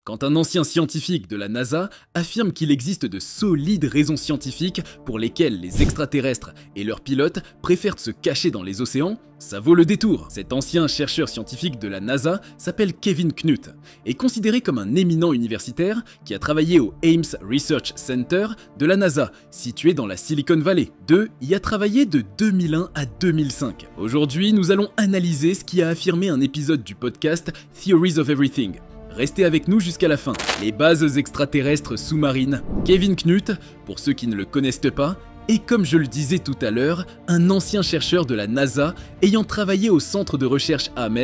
quand un ancien scientifique de la NASA affirme qu'il existe de solides raisons scientifiques pour lesquelles les extraterrestres et leurs pilotes préfèrent se cacher dans les océans, ça vaut le détour. Cet ancien chercheur scientifique de la NASA s'appelle Kevin Knuth, est considéré comme un éminent universitaire qui a travaillé au Ames Research Center de la NASA, situé dans la Silicon Valley. Y a travaillé de 2001 à 2005. Aujourd'hui, nous allons analyser ce qui a affirmé un épisode du podcast Theories of Everything. Restez avec nous jusqu'à la fin. Les bases extraterrestres sous-marines. Kevin Knuth, pour ceux qui ne le connaissent pas, est, comme je le disais tout à l'heure, un ancien chercheur de la NASA ayant travaillé au centre de recherche Ames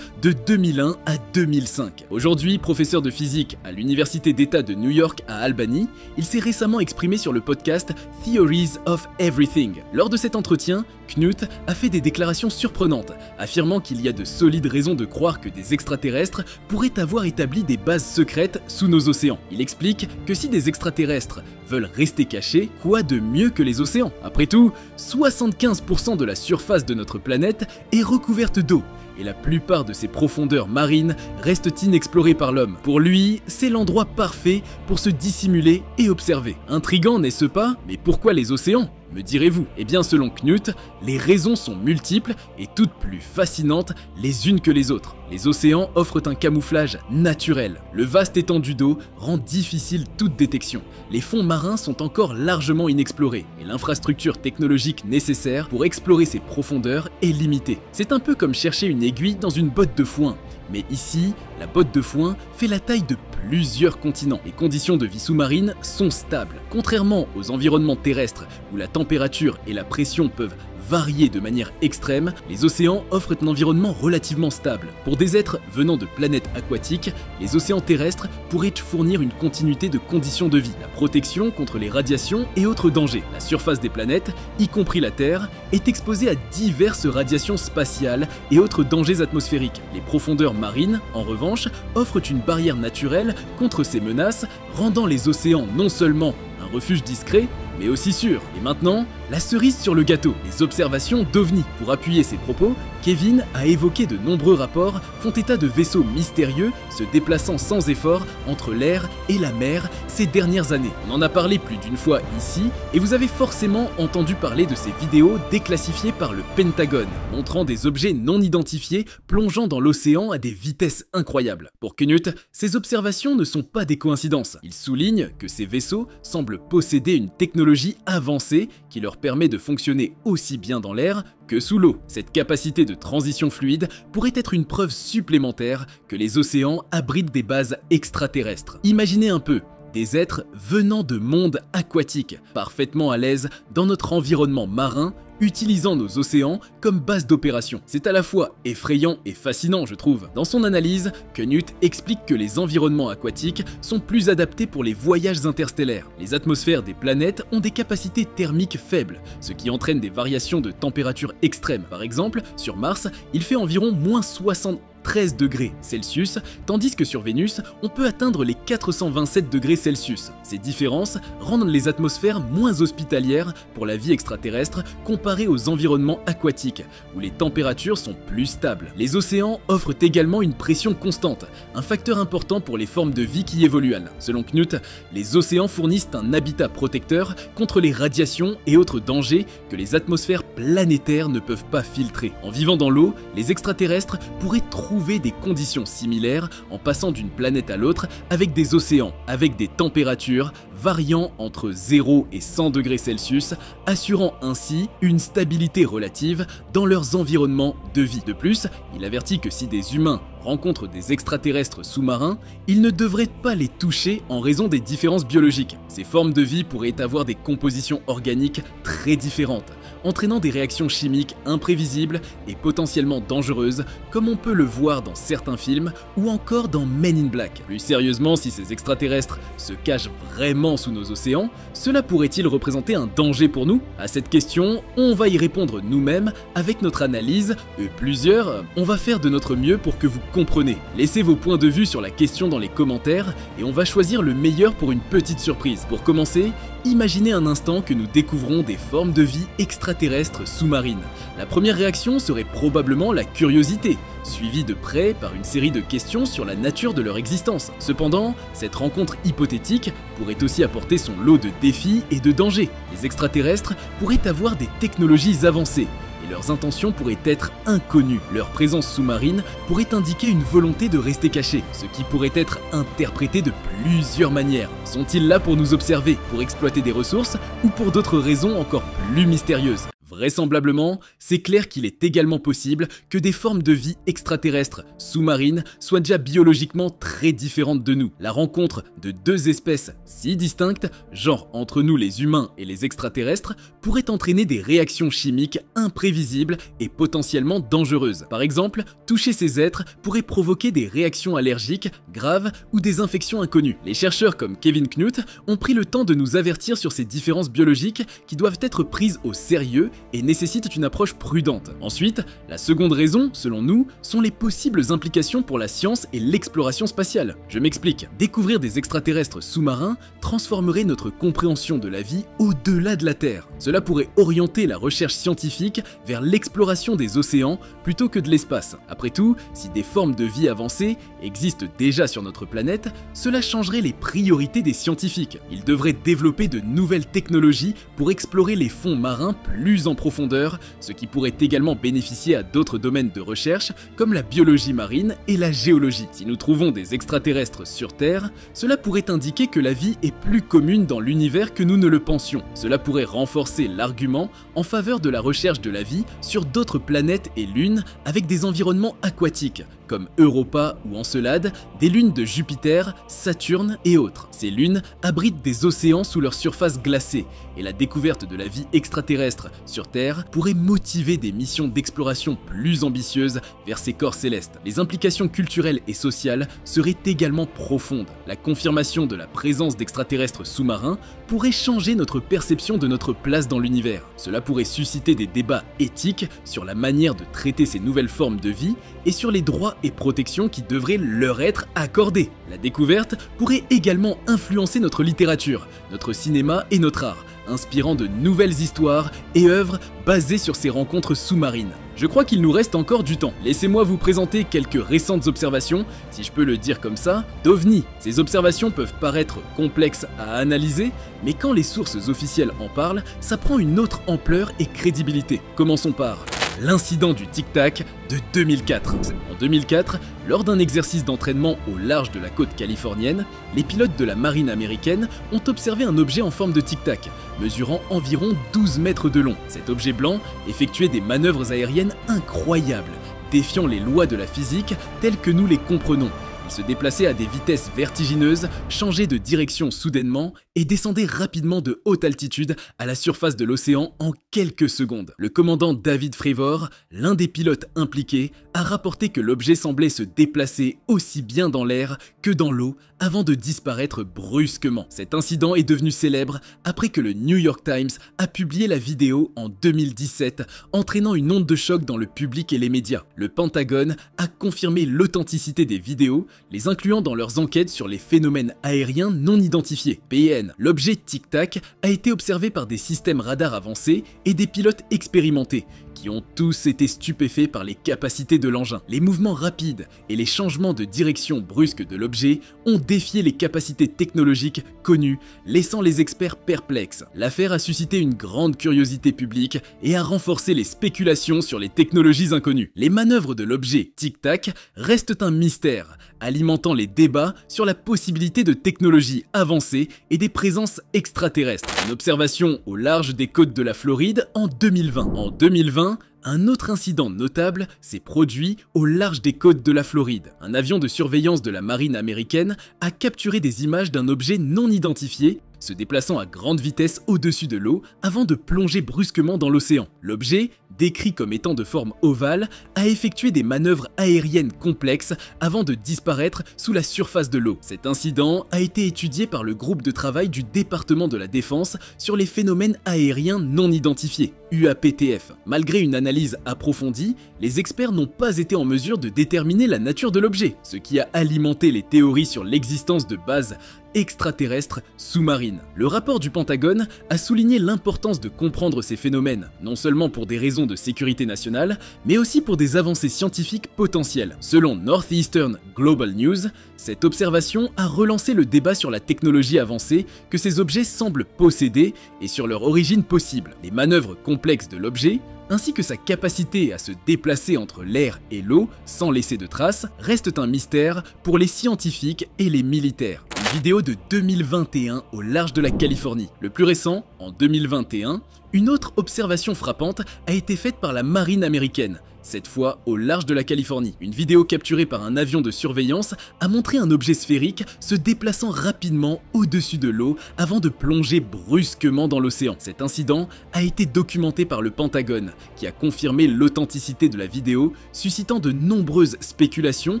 de 2001 à 2005. Aujourd'hui, professeur de physique à l'Université d'État de New York à Albany, il s'est récemment exprimé sur le podcast Theories of Everything. Lors de cet entretien, Knuth a fait des déclarations surprenantes, affirmant qu'il y a de solides raisons de croire que des extraterrestres pourraient avoir établi des bases secrètes sous nos océans. Il explique que si des extraterrestres veulent rester cachés, quoi de mieux que les océans? Après tout, 75% de la surface de notre planète est recouverte d'eau, et la plupart de ses profondeurs marines restent inexplorées par l'homme. Pour lui, c'est l'endroit parfait pour se dissimuler et observer. Intriguant, n'est-ce pas? Mais pourquoi les océans, me direz-vous? Eh bien, selon Knuth, les raisons sont multiples et toutes plus fascinantes les unes que les autres. Les océans offrent un camouflage naturel. Le vaste étendue d'eau rend difficile toute détection. Les fonds marins sont encore largement inexplorés et l'infrastructure technologique nécessaire pour explorer ces profondeurs est limitée. C'est un peu comme chercher une aiguille dans une botte de foin. Mais ici, la botte de foin fait la taille de plusieurs continents. Les conditions de vie sous-marine sont stables. Contrairement aux environnements terrestres où la température et la pression peuvent varier de manière extrême, les océans offrent un environnement relativement stable. Pour des êtres venant de planètes aquatiques, les océans terrestres pourraient fournir une continuité de conditions de vie, la protection contre les radiations et autres dangers. La surface des planètes, y compris la Terre, est exposée à diverses radiations spatiales et autres dangers atmosphériques. Les profondeurs marines, en revanche, offrent une barrière naturelle contre ces menaces, rendant les océans non seulement un refuge discret, mais aussi sûr. Et maintenant, la cerise sur le gâteau, les observations d'OVNI. Pour appuyer ses propos, Kevin a évoqué de nombreux rapports font état de vaisseaux mystérieux se déplaçant sans effort entre l'air et la mer ces dernières années. On en a parlé plus d'une fois ici, et vous avez forcément entendu parler de ces vidéos déclassifiées par le Pentagone, montrant des objets non identifiés plongeant dans l'océan à des vitesses incroyables. Pour Knuth, ces observations ne sont pas des coïncidences. Il souligne que ces vaisseaux semblent posséder une technologie avancée qui leur permet de fonctionner aussi bien dans l'air que sous l'eau. Cette capacité de transition fluide pourrait être une preuve supplémentaire que les océans abritent des bases extraterrestres. Imaginez un peu des êtres venant de mondes aquatiques, parfaitement à l'aise dans notre environnement marin, utilisant nos océans comme base d'opération. C'est à la fois effrayant et fascinant, je trouve. Dans son analyse, Knuth explique que les environnements aquatiques sont plus adaptés pour les voyages interstellaires. Les atmosphères des planètes ont des capacités thermiques faibles, ce qui entraîne des variations de température extrêmes. Par exemple, sur Mars, il fait environ -73 degrés Celsius, tandis que sur Vénus, on peut atteindre les 427 degrés Celsius. Ces différences rendent les atmosphères moins hospitalières pour la vie extraterrestre comparée aux environnements aquatiques, où les températures sont plus stables. Les océans offrent également une pression constante, un facteur important pour les formes de vie qui évoluent. Selon Knuth, les océans fournissent un habitat protecteur contre les radiations et autres dangers que les atmosphères planétaires ne peuvent pas filtrer. En vivant dans l'eau, les extraterrestres pourraient trouver des conditions similaires en passant d'une planète à l'autre avec des océans, avec des températures variant entre 0 et 100 degrés Celsius, assurant ainsi une stabilité relative dans leurs environnements de vie. De plus, il avertit que si des humains rencontrent des extraterrestres sous-marins, ils ne devraient pas les toucher en raison des différences biologiques. Ces formes de vie pourraient avoir des compositions organiques très différentes, entraînant des réactions chimiques imprévisibles et potentiellement dangereuses, comme on peut le voir dans certains films ou encore dans Men in Black. Plus sérieusement, si ces extraterrestres se cachent vraiment sous nos océans, cela pourrait-il représenter un danger pour nous? À cette question, on va y répondre nous-mêmes avec notre analyse, plusieurs, on va faire de notre mieux pour que vous compreniez. Laissez vos points de vue sur la question dans les commentaires et on va choisir le meilleur pour une petite surprise. Pour commencer, Imaginez un instant que nous découvrons des formes de vie extraterrestres sous-marines. La première réaction serait probablement la curiosité, suivie de près par une série de questions sur la nature de leur existence. Cependant, cette rencontre hypothétique pourrait aussi apporter son lot de défis et de dangers. Les extraterrestres pourraient avoir des technologies avancées, et leurs intentions pourraient être inconnues. Leur présence sous-marine pourrait indiquer une volonté de rester cachés, ce qui pourrait être interprété de plusieurs manières. Sont-ils là pour nous observer, pour exploiter des ressources, ou pour d'autres raisons encore plus mystérieuses ? Vraisemblablement, c'est clair qu'il est également possible que des formes de vie extraterrestres sous-marines soient déjà biologiquement très différentes de nous. La rencontre de deux espèces si distinctes, genre entre nous les humains et les extraterrestres, pourrait entraîner des réactions chimiques imprévisibles et potentiellement dangereuses. Par exemple, toucher ces êtres pourrait provoquer des réactions allergiques graves ou des infections inconnues. Les chercheurs comme Kevin Knut ont pris le temps de nous avertir sur ces différences biologiques qui doivent être prises au sérieux et nécessitent une approche prudente. Ensuite, la seconde raison, selon nous, sont les possibles implications pour la science et l'exploration spatiale. Je m'explique. Découvrir des extraterrestres sous-marins transformerait notre compréhension de la vie au-delà de la Terre. Cela pourrait orienter la recherche scientifique vers l'exploration des océans plutôt que de l'espace. Après tout, si des formes de vie avancées existent déjà sur notre planète, cela changerait les priorités des scientifiques. Ils devraient développer de nouvelles technologies pour explorer les fonds marins plus en profondeur, ce qui pourrait également bénéficier à d'autres domaines de recherche comme la biologie marine et la géologie. Si nous trouvons des extraterrestres sur Terre, cela pourrait indiquer que la vie est plus commune dans l'univers que nous ne le pensions. Cela pourrait renforcer l'argument en faveur de la recherche de la vie sur d'autres planètes et lunes avec des environnements aquatiques, comme Europa ou Encelade, des lunes de Jupiter, Saturne et autres. Ces lunes abritent des océans sous leur surface glacée, et la découverte de la vie extraterrestre sur Terre pourrait motiver des missions d'exploration plus ambitieuses vers ces corps célestes. Les implications culturelles et sociales seraient également profondes. La confirmation de la présence d'extraterrestres sous-marins pourrait changer notre perception de notre place dans l'univers. Cela pourrait susciter des débats éthiques sur la manière de traiter ces nouvelles formes de vie et sur les droits et protections qui devraient leur être accordés. La découverte pourrait également influencer notre littérature, notre cinéma et notre art, inspirant de nouvelles histoires et œuvres basées sur ces rencontres sous-marines. Je crois qu'il nous reste encore du temps. Laissez-moi vous présenter quelques récentes observations, si je peux le dire comme ça, d'OVNI. Ces observations peuvent paraître complexes à analyser, mais quand les sources officielles en parlent, ça prend une autre ampleur et crédibilité. Commençons par l'incident du Tic Tac de 2004. En 2004, lors d'un exercice d'entraînement au large de la côte californienne, les pilotes de la marine américaine ont observé un objet en forme de Tic Tac, mesurant environ 12 mètres de long. Cet objet blanc effectuait des manœuvres aériennes incroyables, défiant les lois de la physique telles que nous les comprenons. Il se déplaçait à des vitesses vertigineuses, changeait de direction soudainement et descendait rapidement de haute altitude à la surface de l'océan en quelques secondes. Le commandant David Fravor, l'un des pilotes impliqués, a rapporté que l'objet semblait se déplacer aussi bien dans l'air que dans l'eau avant de disparaître brusquement. Cet incident est devenu célèbre après que le New York Times a publié la vidéo en 2017, entraînant une onde de choc dans le public et les médias. Le Pentagone a confirmé l'authenticité des vidéos, les incluant dans leurs enquêtes sur les phénomènes aériens non identifiés. PN, l'objet Tic Tac a été observé par des systèmes radars avancés et des pilotes expérimentés, qui ont tous été stupéfaits par les capacités de l'engin. Les mouvements rapides et les changements de direction brusques de l'objet ont défié les capacités technologiques connues, laissant les experts perplexes. L'affaire a suscité une grande curiosité publique et a renforcé les spéculations sur les technologies inconnues. Les manœuvres de l'objet Tic Tac restent un mystère, alimentant les débats sur la possibilité de technologies avancées et des présences extraterrestres. Une observation au large des côtes de la Floride en 2020. En 2020, un autre incident notable s'est produit au large des côtes de la Floride. Un avion de surveillance de la marine américaine a capturé des images d'un objet non identifié se déplaçant à grande vitesse au-dessus de l'eau avant de plonger brusquement dans l'océan. L'objet décrit comme étant de forme ovale, a effectué des manœuvres aériennes complexes avant de disparaître sous la surface de l'eau. Cet incident a été étudié par le groupe de travail du département de la Défense sur les phénomènes aériens non identifiés, UAPTF. Malgré une analyse approfondie, les experts n'ont pas été en mesure de déterminer la nature de l'objet, ce qui a alimenté les théories sur l'existence de bases extraterrestres sous-marines. Le rapport du Pentagone a souligné l'importance de comprendre ces phénomènes, non seulement pour des raisons de sécurité nationale, mais aussi pour des avancées scientifiques potentielles. Selon Northeastern Global News, cette observation a relancé le débat sur la technologie avancée que ces objets semblent posséder et sur leur origine possible. Les manœuvres complexes de l'objet, ainsi que sa capacité à se déplacer entre l'air et l'eau sans laisser de traces, restent un mystère pour les scientifiques et les militaires. Une vidéo de 2021 au large de la Californie. Le plus récent, en 2021, une autre observation frappante a été faite par la marine américaine, cette fois au large de la Californie. Une vidéo capturée par un avion de surveillance a montré un objet sphérique se déplaçant rapidement au-dessus de l'eau avant de plonger brusquement dans l'océan. Cet incident a été documenté par le Pentagone, qui a confirmé l'authenticité de la vidéo, suscitant de nombreuses spéculations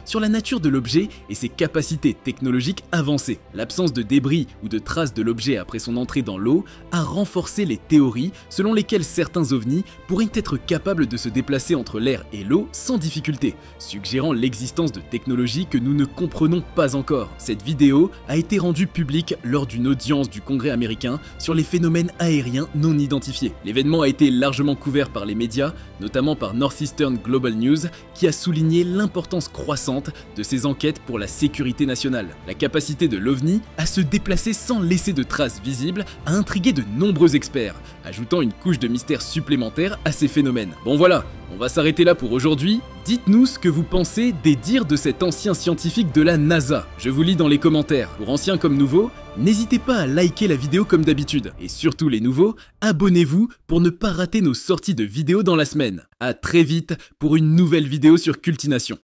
sur la nature de l'objet et ses capacités technologiques avancées. L'absence de débris ou de traces de l'objet après son entrée dans l'eau a renforcé les théories selon lesquelles certains ovnis pourraient être capables de se déplacer entre l'air et l'eau sans difficulté, suggérant l'existence de technologies que nous ne comprenons pas encore. Cette vidéo a été rendue publique lors d'une audience du Congrès américain sur les phénomènes aériens non identifiés. L'événement a été largement couvert par les médias, notamment par Northeastern Global News, qui a souligné l'importance croissante de ces enquêtes pour la sécurité nationale. La capacité de l'OVNI à se déplacer sans laisser de traces visibles a intrigué de nombreux experts, ajoutant une couche de mystère supplémentaire à ces phénomènes. Bon voilà, on va s'arrêter là pour aujourd'hui. Dites-nous ce que vous pensez des dires de cet ancien scientifique de la NASA. Je vous lis dans les commentaires. Pour anciens comme nouveaux, n'hésitez pas à liker la vidéo comme d'habitude. Et surtout les nouveaux, abonnez-vous pour ne pas rater nos sorties de vidéos dans la semaine. À très vite pour une nouvelle vidéo sur Cultination.